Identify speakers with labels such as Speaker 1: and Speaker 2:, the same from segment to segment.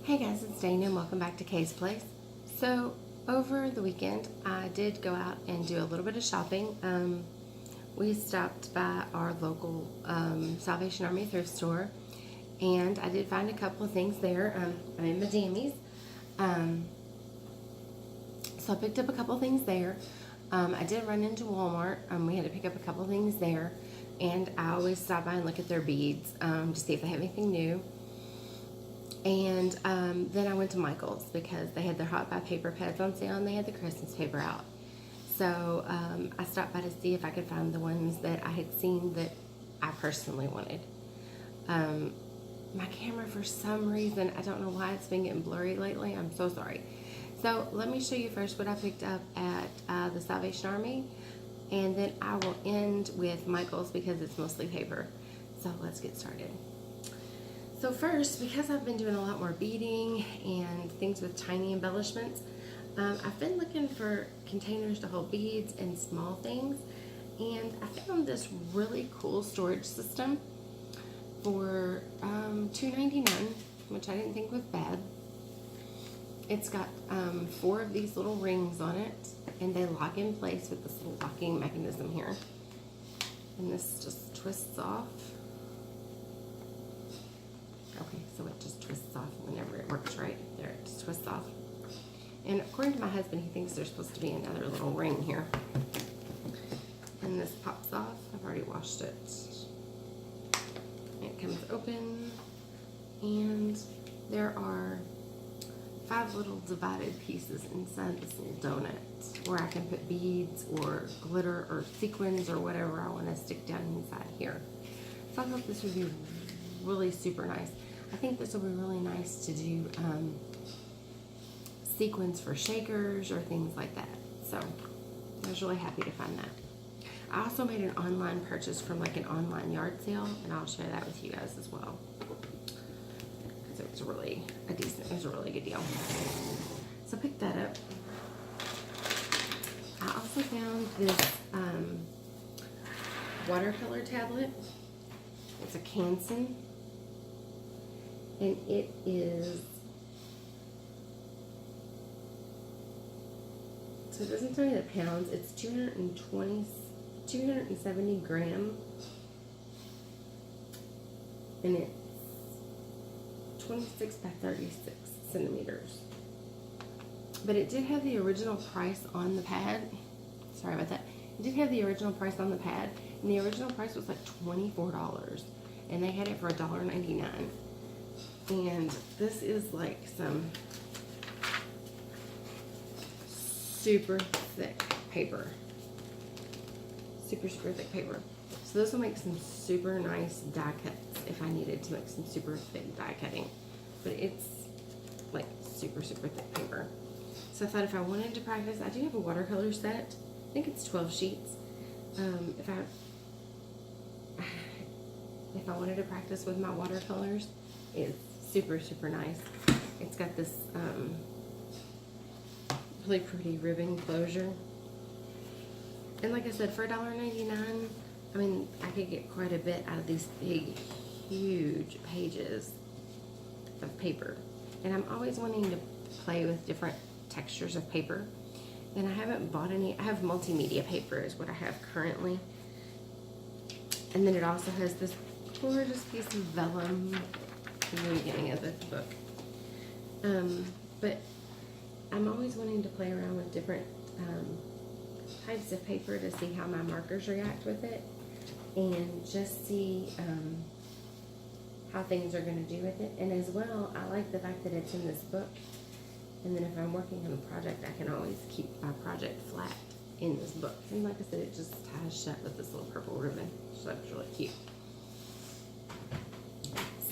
Speaker 1: Hey guys, it's Dana and welcome back to Kay's Place. So, over the weekend, I did go out and do a little bit of shopping. We stopped by our local Salvation Army thrift store, and I did find a couple of things there. I'm in my jammies. So I picked up a couple of things there. I did run into Walmart. We had to pick up a couple of things there, and I always stop by and look at their beads to see if they have anything new. And then I went to Michael's because they had their Hot Buy paper pads on sale and they had the Christmas paper out. So I stopped by to see if I could find the ones that I had seen that I personally wanted. My camera, for some reason, I don't know why it's been getting blurry lately. I'm so sorry. So let me show you first what I picked up at the Salvation Army, and then I will end with Michael's because it's mostly paper. So let's get started. So first, because I've been doing a lot more beading and things with tiny embellishments, I've been looking for containers to hold beads and small things, and I found this really cool storage system for $2.99, which I didn't think was bad. It's got 4 of these little rings on it, and they lock in place with this little locking mechanism here. And this just twists off. Okay, so it just twists off whenever it works, right? There, it just twists off. And according to my husband, he thinks there's supposed to be another little ring here. And this pops off. I've already washed it. It comes open, and there are 5 little divided pieces inside this little donut where I can put beads or glitter or sequins or whatever I want to stick down inside here. So I thought this would be really super nice. I think this will be really nice to do sequins for shakers or things like that. So I was really happy to find that. I also made an online purchase from like an online yard sale, and I'll share that with you guys as well, because it was really it was a really good deal. So I picked that up. I also found this watercolor tablet. It's a Canson, and it is, so it doesn't tell you the pounds. It's 270 grams, and it's 26 by 36 centimeters. But it did have the original price on the pad. Sorry about that. It did have the original price on the pad, and the original price was like $24, and they had it for $1.99. And this is like some super thick paper. Super thick paper. So this will make some super nice die cuts if I needed to make some super thick die cutting. But it's like super thick paper. So I thought if I wanted to practice, I do have a watercolor set. I think it's 12 sheets. If I wanted to practice with my watercolors, it's super nice. It's got this really pretty ribbon closure. And like I said, for $1.99, I mean, I could get quite a bit out of these big, huge pages of paper. And I'm always wanting to play with different textures of paper. And I haven't bought any. I have multimedia paper is what I have currently. And then it also has this gorgeous piece of vellum in the beginning of the book. But I'm always wanting to play around with different types of paper to see how my markers react with it, and just see how things are going to do with it. And as well, I like the fact that it's in this book, and then if I'm working on a project, I can always keep my project flat in this book. And like I said, it just ties shut with this little purple ribbon, so that's really cute.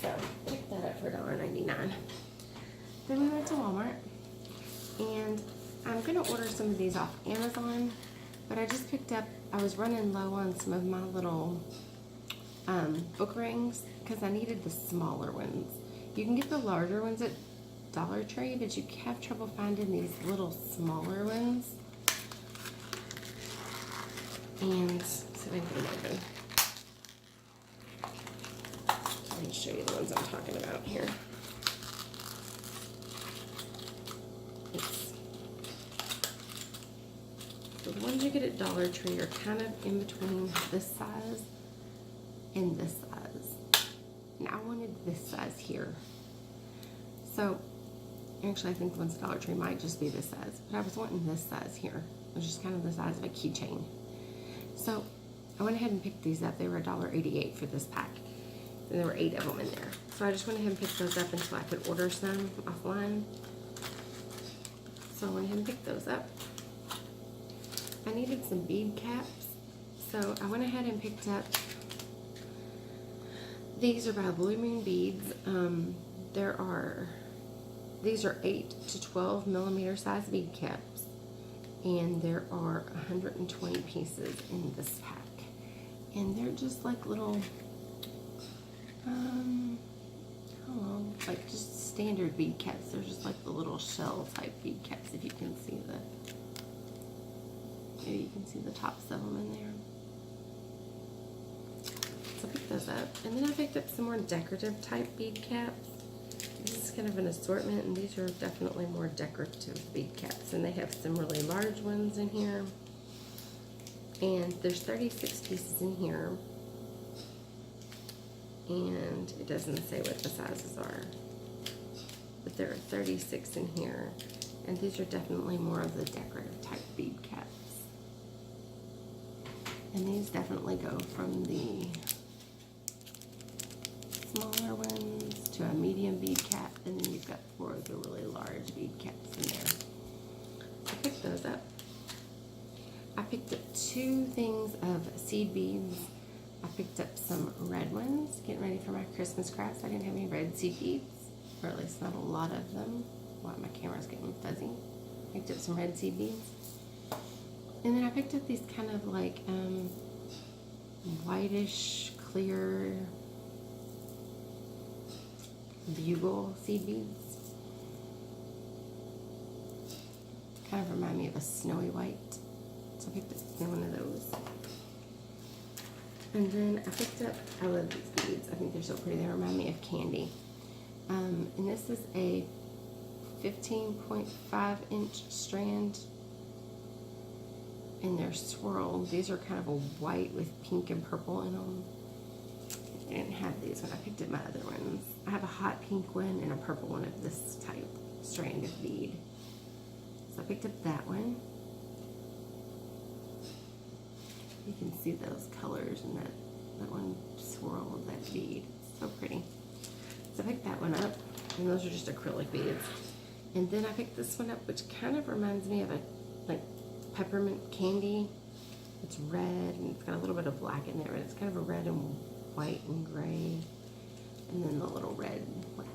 Speaker 1: So pick that up for $1.99. Then we went to Walmart, and I'm gonna order some of these off Amazon, but I just picked up, I was running low on some of my little book rings because I needed the smaller ones. You can get the larger ones at Dollar Tree, but you have trouble finding these little smaller ones. And so I can put them open. Let me show you the ones I'm talking about here. the ones you get at Dollar Tree are kind of in between this size and this size. And I wanted this size here. So, actually I think the ones at Dollar Tree might just be this size. But I was wanting this size here, which is kind of the size of a keychain. So, I went ahead and picked these up. They were $1.88 for this pack. And there were 8 of them in there. So I just went ahead and picked those up until I could order some offline. So I went ahead and picked those up. I needed some bead caps. So I went ahead and picked up, these are by Blue Moon Beads. These are 8 to 12 millimeter size bead caps. And there are 120 pieces in this pack. And they're just like little, I don't know, like just standard bead caps. They're just like the little shell type bead caps, if you can see maybe you can see the tops of them in there. So I picked those up. And then I picked up some more decorative type bead caps. This is kind of an assortment, and these are definitely more decorative bead caps. And they have some really large ones in here. And there's 36 pieces in here. And it doesn't say what the sizes are. But there are 36 in here. And these are definitely more of the decorative type bead caps. And these definitely go from the smaller ones to a medium bead cap. And then you've got 4 of the really large bead caps in there. I picked those up. I picked up 2 things of seed beads. I picked up some red ones, getting ready for my Christmas crafts. I didn't have any red seed beads, or at least not a lot of them. Wow, my camera's getting fuzzy. Picked up some red seed beads. And then I picked up these kind of like whitish, clear bugle seed beads. Kind of remind me of a snowy white. So I picked up one of those. And then I picked up, I love these beads. I think they're so pretty. They remind me of candy. And this is a 15.5 inch strand. And they're swirled. These are kind of a white with pink and purple in them. I didn't have these when I picked up my other ones. I have a hot pink one and a purple one of this type strand of bead. So I picked up that one. You can see those colors and that one swirl of that bead. It's so pretty. So I picked that one up, and those are just acrylic beads. And then I picked this one up, which kind of reminds me of a like peppermint candy. It's red and it's got a little bit of black in there, but it's kind of a red and white and gray. And then the little red, like,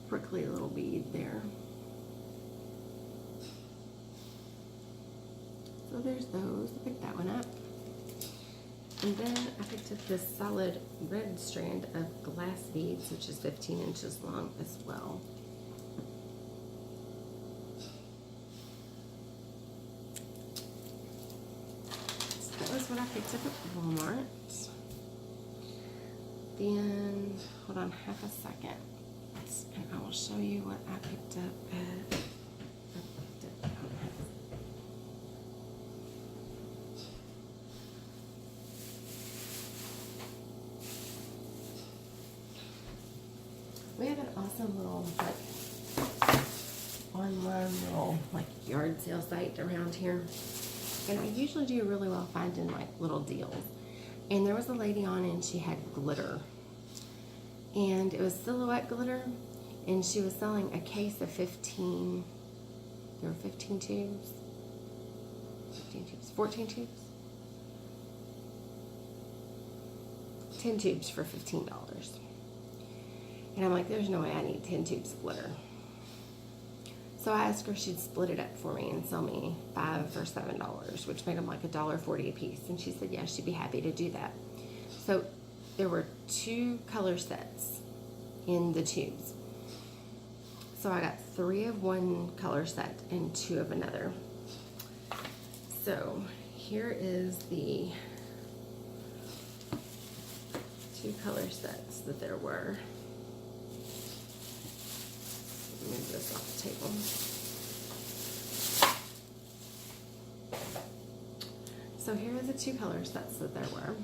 Speaker 1: prickly little bead there. So there's those. I picked that one up. And then I picked up this solid red strand of glass beads, which is 15 inches long as well. So that was what I picked up at Walmart. Then, hold on half a second, and I will show you what I picked up at. We have an awesome little, like, online little, like, yard sale site around here. And I usually do really well finding, like, little deals. And there was a lady on, and she had glitter. And it was silhouette glitter. And she was selling a case of 15, there were 15 tubes. 14 tubes. 10 tubes for $15. And I'm like, there's no way I need 10 tubes of glitter. So I asked her if she'd split it up for me and sell me 5 for $7, which made them like $1.40 a piece. And she said, yeah, she'd be happy to do that. So there were 2 color sets in the tubes. So I got 3 of one color set and 2 of another. So here is the 2 color sets that there were. Move this off the table. the 2 color sets that there were.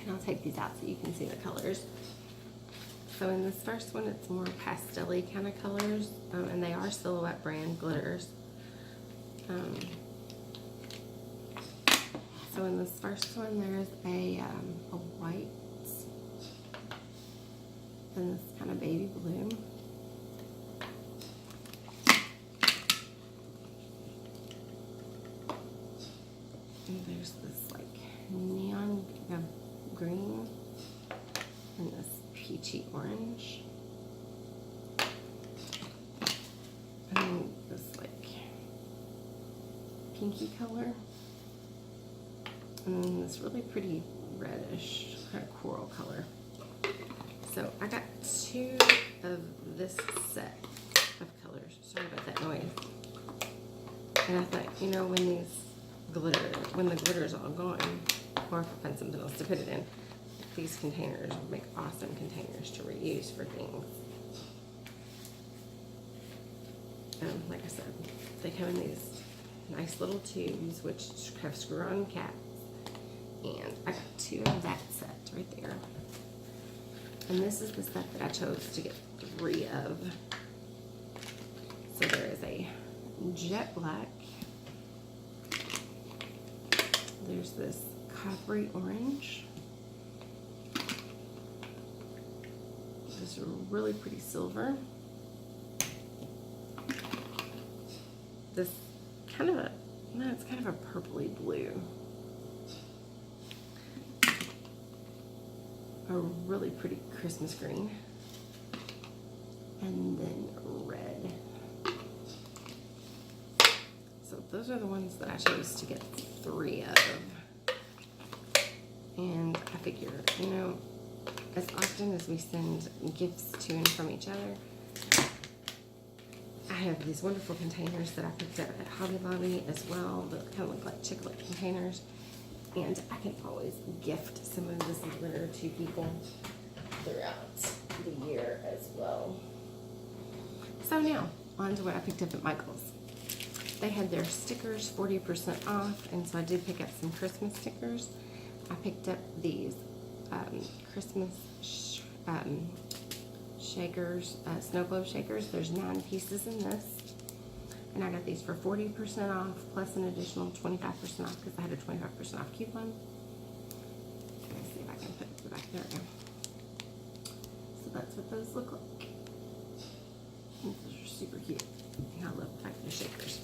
Speaker 1: And I'll take these out so you can see the colors. So in this first one, it's more pastel-y kind of colors, and they are Silhouette brand glitters. So in this first one, there's a white and this kind of baby blue. And there's this like neon green and this peachy orange. And then this like pinky color. And then this really pretty reddish kind of coral color. So I got 2 of this set of colors. Sorry about that noise. And I thought, you know, when the glitter's all gone, or if I find something else to put it in, these containers would make awesome containers to reuse for things. Like I said, they come in these nice little tubes which have screw-on caps. And I got 2 of that set right there. And this is the set that I chose to get 3 of. So there is a jet black. There's this coppery orange. This really pretty silver. This kind of a, no, it's kind of a purpley blue. A really pretty Christmas green, and then red. So those are the ones that I chose to get 3 of. And I figure, you know, as often as we send gifts to and from each other, I have these wonderful containers that I picked up at Hobby Lobby as well that kind of look like Chick-fil-A containers. And I can always gift some of this glitter to people throughout the year as well. So now, on to what I picked up at Michael's. They had their stickers 40% off, and so I did pick up some Christmas stickers. I picked up these Christmas shakers, snow globe shakers. There's 9 pieces in this. And I got these for 40% off, plus an additional 25% off because I had a 25% off coupon. Let's see if I can put it back there. So that's what those look like. And those are super cute. And I love the shakers.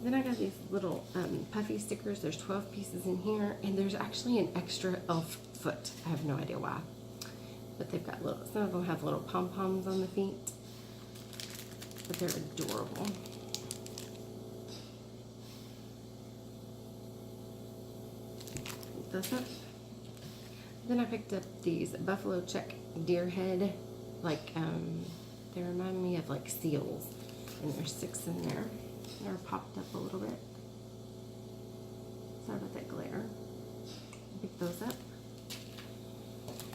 Speaker 1: Then I got these little puffy stickers. There's 12 pieces in here, and there's actually an extra elf foot. I have no idea why. But they've got little, some of them have little pom-poms on the feet. But they're adorable. Those up. Then I picked up these buffalo check deer head, like they remind me of like seals, and there's 6 in there. They're popped up a little bit. Sorry about that glare. I picked those up.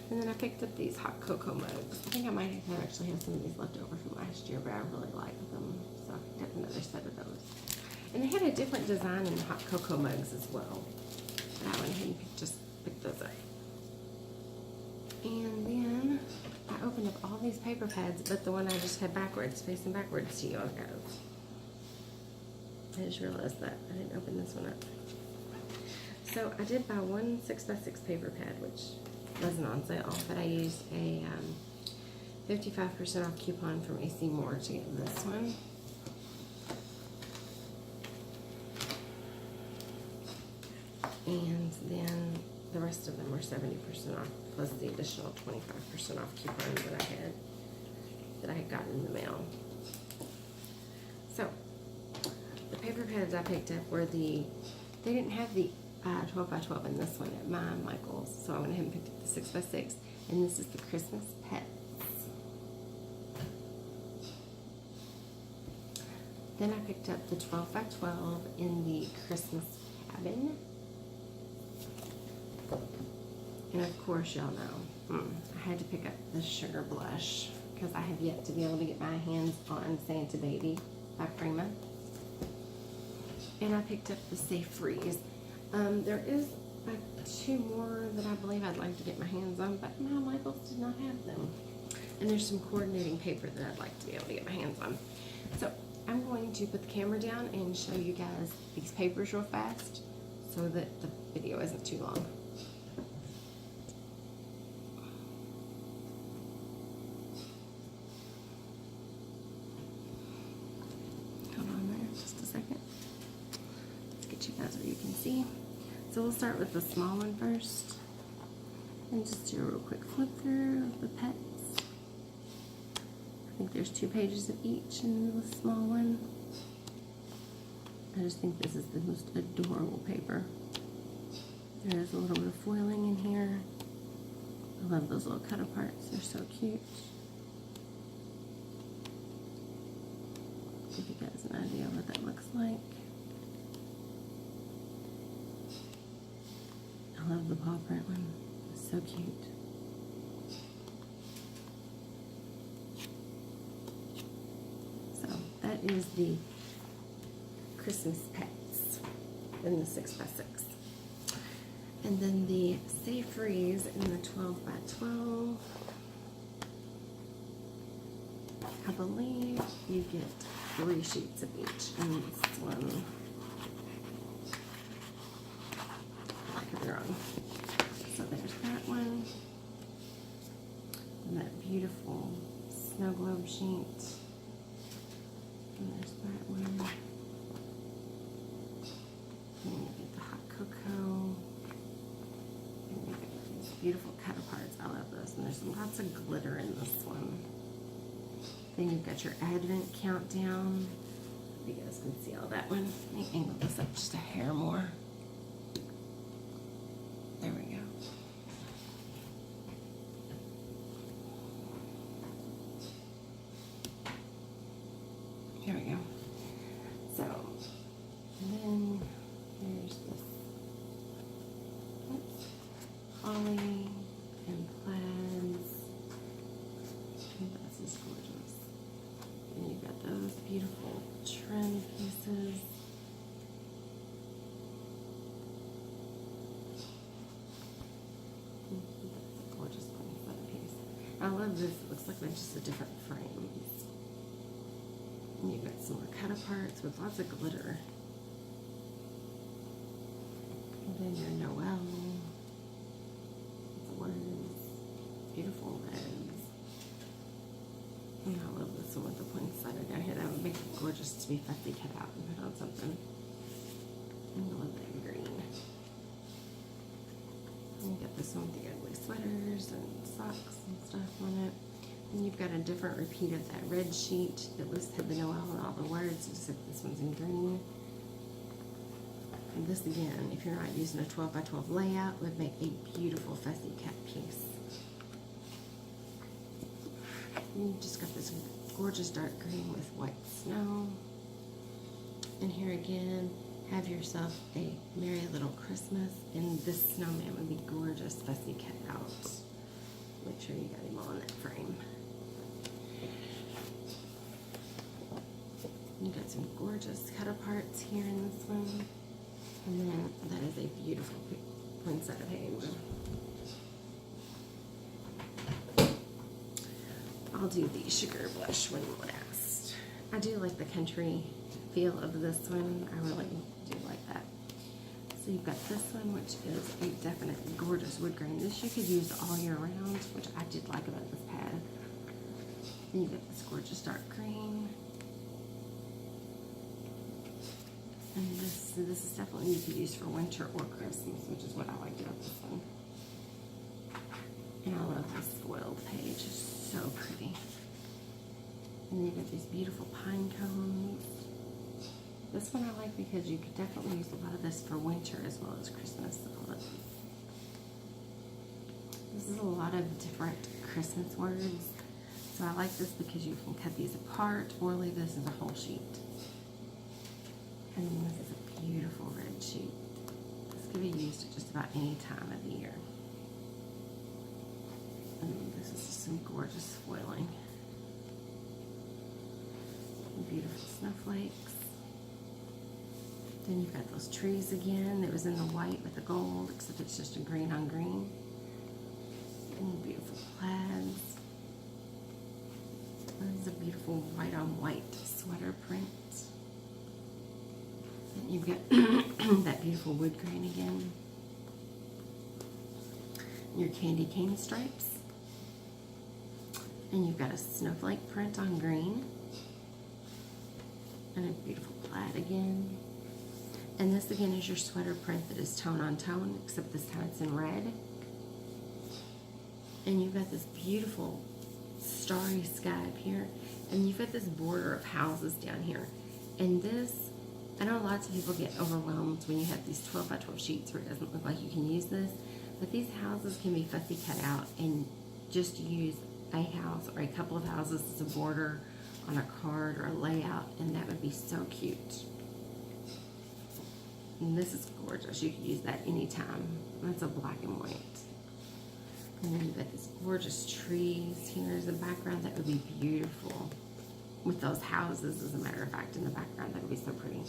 Speaker 1: And then I picked up these hot cocoa mugs. I think I might have actually have some of these left over from last year, but I really like them, so I picked up another set of those. And they had a different design in the hot cocoa mugs as well. I went ahead and just picked those up. And then I opened up all these paper pads, but the one I just had backwards, facing backwards to you guys. I just realized that I didn't open this one up. So I did buy one 6x6 paper pad, which wasn't on sale, but I used a 55% off coupon from AC Moore to get this one. And then the rest of them were 70% off, plus the additional 25% off coupon that I had gotten in the mail. So the paper pads I picked up were they didn't have the 12x12 in this one at Michael's, so I went ahead and picked up the 6x6, and this is the Christmas Pets. Then I picked up the 12x12 in the Christmas Cabin. And of course, y'all know, I had to pick up the Sugar Blush because I have yet to be able to get my hands on Santa Baby by Prima. And I picked up the Safe Freeze. There is like 2 more that I believe I'd like to get my hands on, but my Michaels did not have them. And there's some coordinating paper that I'd like to be able to get my hands on. So I'm going to put the camera down and show you guys these papers real fast so that the video isn't too long. Hold on there just a second. Let's get you guys where you can see. So we'll start with the small one first and just do a real quick flip through of the pets. I think there's 2 pages of each in the small one. I just think this is the most adorable paper. There is a little bit of foiling in here. I love those little cut aparts, they're so cute. Give you guys an idea of what that looks like. I love the paw print one, it's so cute. That is the Christmas pets in the 6x6. And then the Safe Freeze in the 12x12. I believe you get 3 sheets of each in this one. I could be wrong. So there's that one. And that beautiful snow globe sheet. And there's that one. And you get the hot cocoa. And you get these beautiful cut aparts. I love those. And there's lots of glitter in this one. Then you've got your Advent countdown. You guys can see all that one. Let me angle this up just a hair more. There we go. Here we go. So, and then there's this holly and plaids. This is gorgeous. And you've got those beautiful trim pieces. That's a gorgeous poinsettia piece. I love this. It looks like they're just a different frames. And you've got some more cut aparts with lots of glitter. And then your Noel. The words. Beautiful legs. And I love this one with the poinsettia down here. That would make it gorgeous to be fussy cut out and put on something. And I love that green. And you got this one with the ugly sweaters and socks and stuff on it. And you've got a different repeat of that red sheet that listed the Noel and all the words, except this one's in green. And this again, if you're not using a 12x12 layout, would make a beautiful fussy cut piece. And you just got this gorgeous dark green with white snow. And here again, have yourself a Merry Little Christmas. And this snowman would be gorgeous fussy cut out. Make sure you got him all in that frame. You got some gorgeous cut aparts here in this one. And then that is a beautiful poinsettia page. I'll do the sugar blush when last. I do like the country feel of this one. I really do like that. So you've got this one, which is a definite gorgeous wood grain. This you could use all year round, which I did like about this pad. Then you get this gorgeous dark green. And this is definitely you could use for winter or Christmas, which is what I liked about this one. And I love this foiled page, it's so pretty. And then you got these beautiful pine cones. This one I like because you could definitely use a lot of this for winter as well as Christmas. This is a lot of different Christmas words. So I like this because you can cut these apart or leave this as a whole sheet. And then this is a beautiful red sheet. This could be used at just about any time of the year. And this is just some gorgeous foiling. Beautiful snowflakes. Then you've got those trees again. That was in the white with the gold, except it's just a green on green. And beautiful plaids. This is a beautiful white on white sweater print. And you've got that beautiful wood grain again. Your candy cane stripes. And you've got a snowflake print on green. And a beautiful plaid again. And this again is your sweater print that is tone on tone, except this time it's in red. And you've got this beautiful starry sky up here. And you've got this border of houses down here. And this, I know lots of people get overwhelmed when you have these 12 by 12 sheets where it doesn't look like you can use this. But these houses can be fussy cut out and just use a house or a couple of houses as a border on a card or a layout, and that would be so cute. And this is gorgeous. You could use that anytime. That's a black and white. And then you've got these gorgeous trees here as a background. That would be beautiful with those houses, as a matter of fact, in the background. That would be so pretty.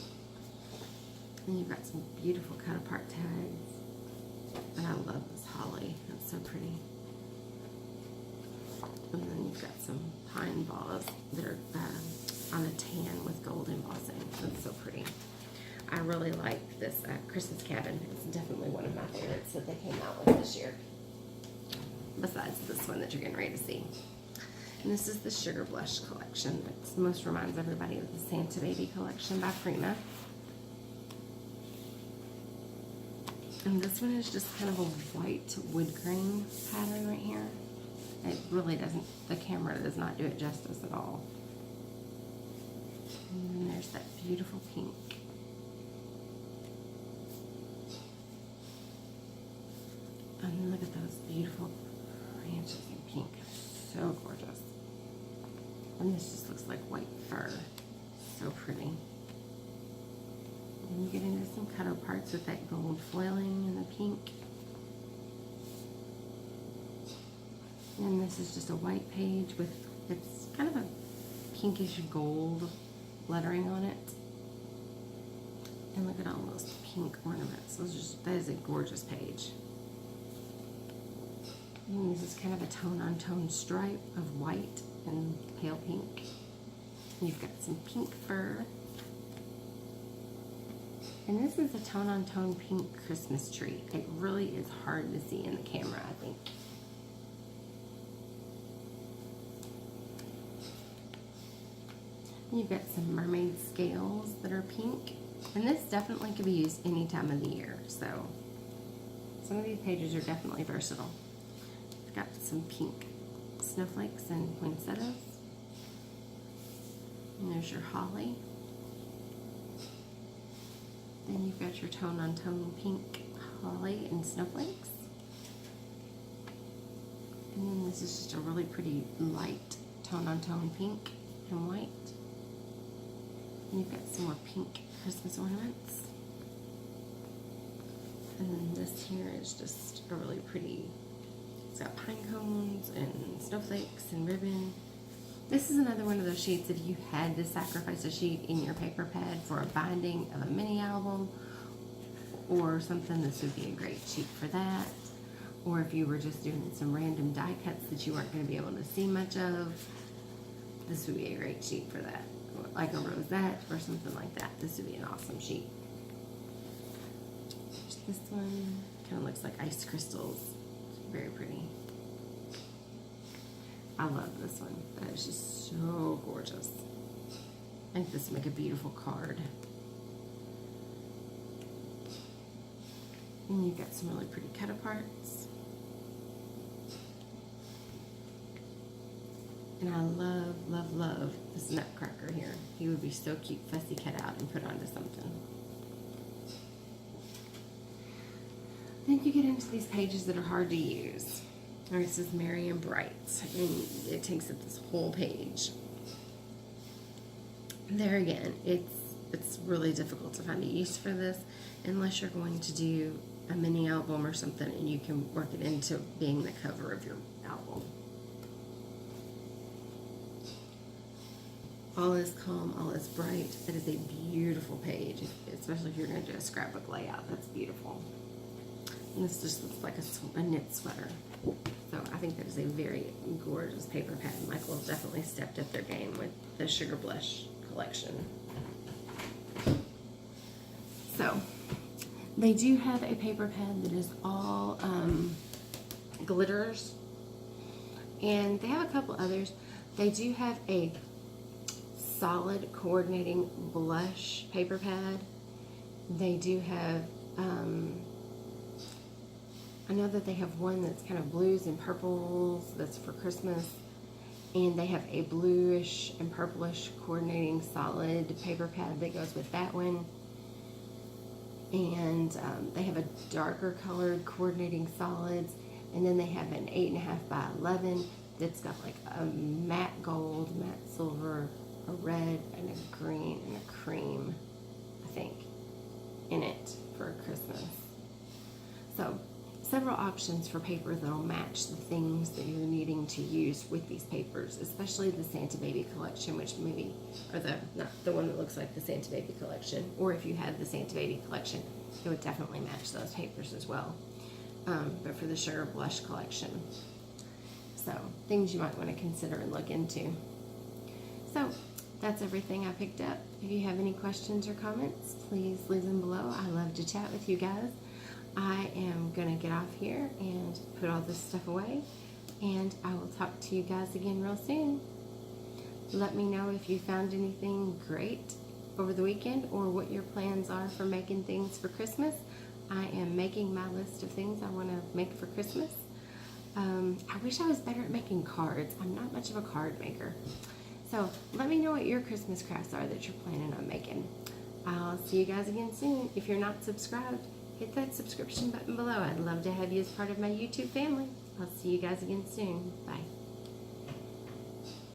Speaker 1: And you've got some beautiful cut apart tags. And I love this holly. That's so pretty. And then you've got some pine balls that are on a tan with gold embossing. That's so pretty. I really like this Christmas cabin. It's definitely one of my favorites that they came out with this year. Besides this one that you're getting ready to see. And this is the Sugar Blush collection. It most reminds everybody of the Santa Baby collection by Prima. And this one is just kind of a white wood grain pattern right here. It really doesn't, the camera does not do it justice at all. And then there's that beautiful pink. And look at those beautiful branches in pink. So gorgeous. And this just looks like white fur. So pretty. And you get into some cut-out parts with that gold foiling and the pink. And this is just a white page with, it's kind of a pinkish gold lettering on it. And look at all those pink ornaments. That is a gorgeous page. And this is kind of a tone-on-tone stripe of white and pale pink. And you've got some pink fur. And this is a tone-on-tone pink Christmas tree. It really is hard to see in the camera, I think. And you've got some mermaid scales that are pink. And this definitely could be used any time of the year. So some of these pages are definitely versatile. Got some pink snowflakes and poinsettias. And there's your holly. Then you've got your tone-on-tone pink holly and snowflakes. And then this is just a really pretty light tone-on-tone pink and white. And you've got some more pink Christmas ornaments. And then this here is just a really pretty, it's got pine cones and snowflakes and ribbon. This is another one of those sheets, if you had to sacrifice a sheet in your paper pad for a binding of a mini album or something, this would be a great sheet for that. Or if you were just doing some random die cuts that you weren't going to be able to see much of, this would be a great sheet for that. Like a rosette or something like that. This would be an awesome sheet. There's this one. Kind of looks like ice crystals. Very pretty. I love this one. That is just so gorgeous. I think this would make a beautiful card. And you've got some really pretty cut-aparts. And I love, love, love this nutcracker here. He would be so cute, fussy cut out and put onto something. Then you get into these pages that are hard to use. Alright, this is Merry and Bright, and it takes up this whole page. There again, it's really difficult to find a use for this unless you're going to do a mini album or something and you can work it into being the cover of your album. All is calm, all is bright. That is a beautiful page, especially if you're going to do a scrapbook layout. That's beautiful. And this just looks like a knit sweater. So I think that is a very gorgeous paper pad. Michael definitely stepped up their game with the Sugar Blush collection. So they do have a paper pad that is all glitters. And they have a couple others. They do have a solid coordinating blush paper pad. They do have, I know that they have one that's kind of blues and purples that's for Christmas. And they have a bluish and purplish coordinating solid paper pad that goes with that one. And they have a darker colored coordinating solids. And then they have an 8.5 by 11 that's got like a matte gold, matte silver, a red, and a green, and a cream, I think, in it for Christmas. So, several options for paper that'll match the things that you're needing to use with these papers, especially the Santa Baby collection, which maybe, or not the one that looks like the Santa Baby collection, or if you had the Santa Baby collection, it would definitely match those papers as well. But for the Sugar Blush collection. So, things you might want to consider and look into. So, that's everything I picked up. If you have any questions or comments, please leave them below. I love to chat with you guys. I am going to get off here and put all this stuff away. And I will talk to you guys again real soon. Let me know if you found anything great over the weekend or what your plans are for making things for Christmas. I am making my list of things I want to make for Christmas. I wish I was better at making cards. I'm not much of a card maker. So let me know what your Christmas crafts are that you're planning on making. I'll see you guys again soon. If you're not subscribed, hit that subscription button below. I'd love to have you as part of my YouTube family. I'll see you guys again soon. Bye.